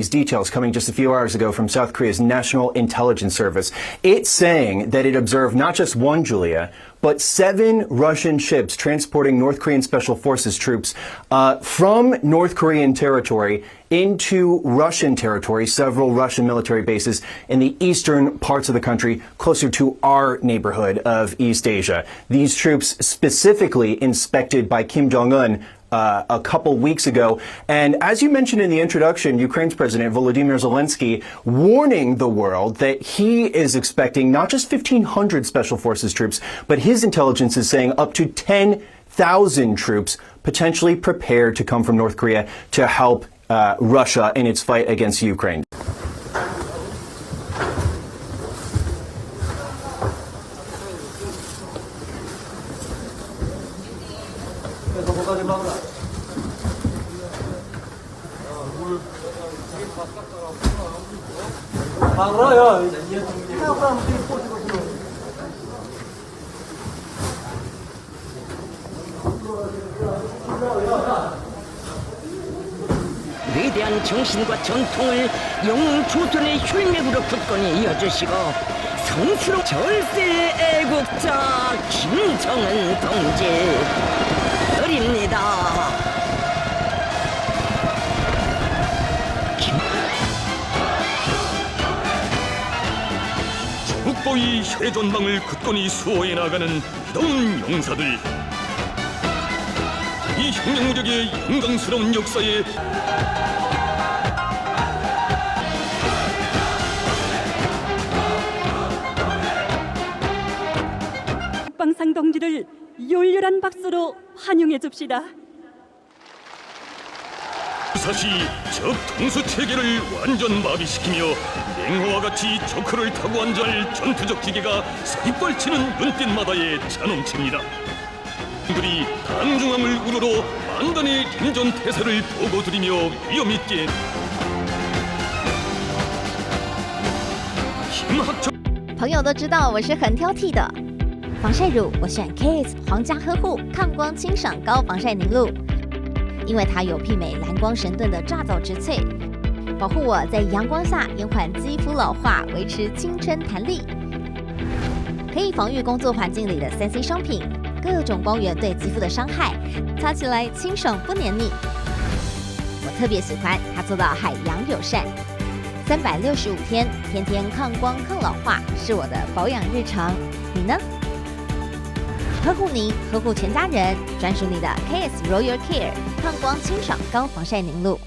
These details coming just a few hours ago from South Korea's National Intelligence Service. It's saying that it observed not just one, Julia, but 7 Russian ships transporting North Korean Special Forces troops from North Korean territory into Russian territory, several Russian military bases in the eastern parts of the country, closer to our neighborhood of East Asia. These troops specifically inspected by Kim Jong-un a couple weeks ago. And as you mentioned in the introduction, Ukraine's President Volodymyr Zelensky warning the world that he is expecting not just 1,500 Special Forces troops, but his intelligence is saying up to 10,000 troops potentially prepared to come from North Korea to help Russia in its fight against Ukraine. 위대한 정신과 전통을 영웅 조선의 혈맥으로 굳건히 이어주시고 성스러운 절세 애국자 김정은 동지 드립니다. 국보의 혈의 전망을 굳건히 수호해 나가는 믿어온 용사들, 이 혁명무적의 영광스러운 역사에 국방상 동지를 열렬한 박수로 환영해 줍시다. 무사시 적 통수 체계를 완전 마비시키며 맹호와 같이 적호를 타고 앉을 전투적 기계가 서리뻘치는 눈빛마다의 잔엄치입니다. 들이 당중함을 우러러 만단의臨陣태세를 보고드리며 위엄있게 힘합쳐。朋友都知道我是很挑剔的，防晒乳我选 KS 皇家呵护抗光清爽高防晒凝露，因为它有媲美蓝光神盾的乍早植萃，保护我在阳光下延缓肌肤老化，维持青春弹力，可以防御工作环境里的3C 商品。各种光源对肌肤的伤害，擦起来清爽不黏腻。我特别喜欢它做到海洋友善，365天，天天抗光抗老化，是我的保养日常。你呢？呵护您，呵护全家人，专属你的 KS Royal Care 抗光清爽高防晒凝露。